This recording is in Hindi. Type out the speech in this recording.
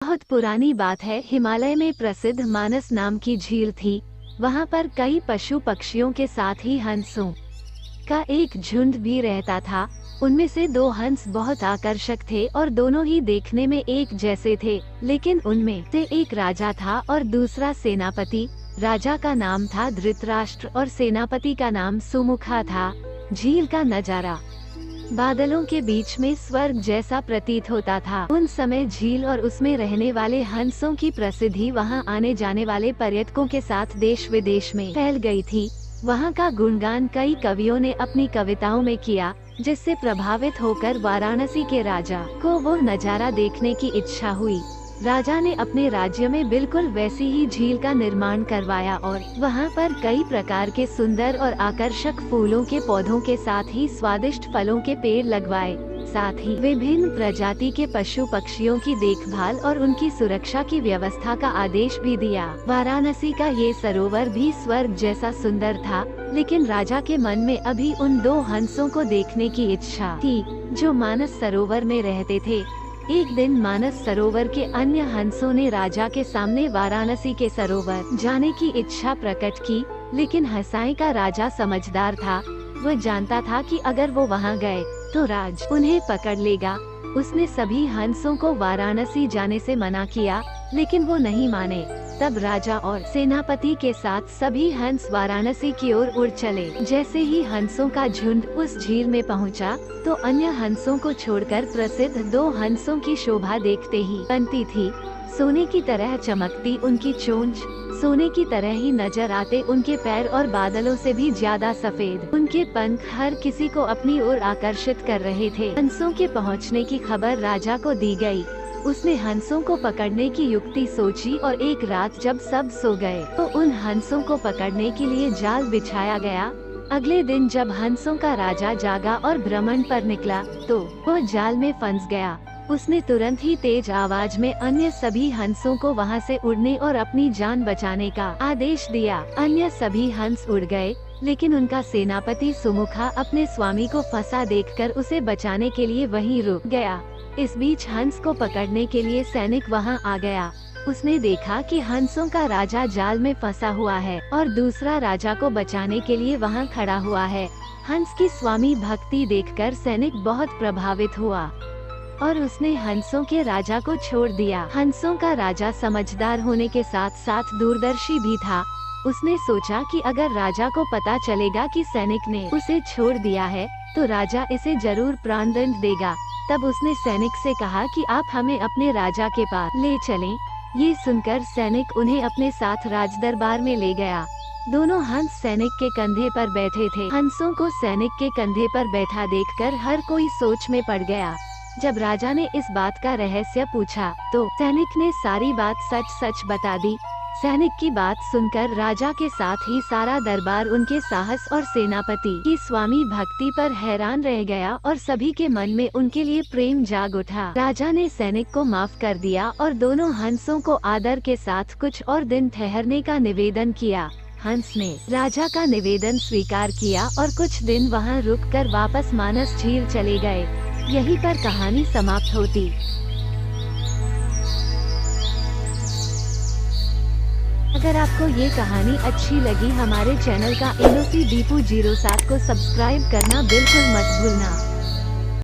बहुत पुरानी बात है, हिमालय में प्रसिद्ध मानस नाम की झील थी। वहाँ पर कई पशु पक्षियों के साथ ही हंसों का एक झुंड भी रहता था। उनमें से 2 हंस बहुत आकर्षक थे और दोनों ही देखने में एक जैसे थे, लेकिन उनमें से एक राजा था और दूसरा सेनापति। राजा का नाम था धृतराष्ट्र और सेनापति का नाम सुमुखा था। झील का नजारा बादलों के बीच में स्वर्ग जैसा प्रतीत होता था। उन समय झील और उसमें रहने वाले हंसों की प्रसिद्धि वहां आने जाने वाले पर्यटकों के साथ देश विदेश में फैल गई थी। वहां का गुणगान कई कवियों ने अपनी कविताओं में किया, जिससे प्रभावित होकर वाराणसी के राजा को वो नजारा देखने की इच्छा हुई। राजा ने अपने राज्य में बिल्कुल वैसी ही झील का निर्माण करवाया और वहाँ पर कई प्रकार के सुंदर और आकर्षक फूलों के पौधों के साथ ही स्वादिष्ट फलों के पेड़ लगवाए। साथ ही विभिन्न प्रजाति के पशु पक्षियों की देखभाल और उनकी सुरक्षा की व्यवस्था का आदेश भी दिया। वाराणसी का ये सरोवर भी स्वर्ग जैसा सुंदर था, लेकिन राजा के मन में अभी उन 2 हंसों को देखने की इच्छा थी जो मानस सरोवर में रहते थे। एक दिन मानस सरोवर के अन्य हंसों ने राजा के सामने वाराणसी के सरोवर जाने की इच्छा प्रकट की, लेकिन हंसाई का राजा समझदार था। वह जानता था कि अगर वो वहां गए तो राज उन्हें पकड़ लेगा। उसने सभी हंसों को वाराणसी जाने से मना किया, लेकिन वो नहीं माने। तब राजा और सेनापति के साथ सभी हंस वाराणसी की ओर उड़ चले। जैसे ही हंसों का झुंड उस झील में पहुंचा, तो अन्य हंसों को छोड़कर प्रसिद्ध 2 हंसों की शोभा देखते ही बनती थी। सोने की तरह चमकती उनकी चोंच, सोने की तरह ही नजर आते उनके पैर और बादलों से भी ज्यादा सफेद उनके पंख हर किसी को अपनी ओर आकर्षित कर रहे थे। हंसों के पहुंचने की खबर राजा को दी गई। उसने हंसों को पकड़ने की युक्ति सोची और एक रात जब सब सो गए तो उन हंसों को पकड़ने के लिए जाल बिछाया गया। अगले दिन जब हंसों का राजा जागा और भ्रमण पर निकला तो वो जाल में फंस गया। उसने तुरंत ही तेज आवाज में अन्य सभी हंसों को वहां से उड़ने और अपनी जान बचाने का आदेश दिया। अन्य सभी हंस उड़ गए, लेकिन उनका सेनापति सुमुखा अपने स्वामी को फंसा देखकर उसे बचाने के लिए वहीं रुक गया। इस बीच हंस को पकड़ने के लिए सैनिक वहां आ गया। उसने देखा कि हंसों का राजा जाल में फंसा हुआ है और दूसरा राजा को बचाने के लिए वहां खड़ा हुआ है। हंस की स्वामी भक्ति देखकर सैनिक बहुत प्रभावित हुआ और उसने हंसों के राजा को छोड़ दिया। हंसों का राजा समझदार होने के साथ साथ दूरदर्शी भी था। उसने सोचा कि अगर राजा को पता चलेगा कि सैनिक ने उसे छोड़ दिया है तो राजा इसे जरूर प्राणदंड देगा। तब उसने सैनिक से कहा कि आप हमें अपने राजा के पास ले चलें। ये सुनकर सैनिक उन्हें अपने साथ राजदरबार में ले गया। दोनों हंस सैनिक के कंधे पर बैठे थे। हंसों को सैनिक के कंधे पर बैठा देखकर हर कोई सोच में पड़ गया। जब राजा ने इस बात का रहस्य पूछा तो सैनिक ने सारी बात सच सच बता दी। सैनिक की बात सुनकर राजा के साथ ही सारा दरबार उनके साहस और सेनापति की स्वामी भक्ति पर हैरान रह गया और सभी के मन में उनके लिए प्रेम जाग उठा। राजा ने सैनिक को माफ कर दिया और दोनों हंसों को आदर के साथ कुछ और दिन ठहरने का निवेदन किया। हंस ने राजा का निवेदन स्वीकार किया और कुछ दिन वहां रुककर वापस मानस झील चले गए। यहीं पर कहानी समाप्त होती। अगर आपको ये कहानी अच्छी लगी, हमारे चैनल का NOC Deepu 07 को सब्सक्राइब करना बिल्कुल मत भूलना।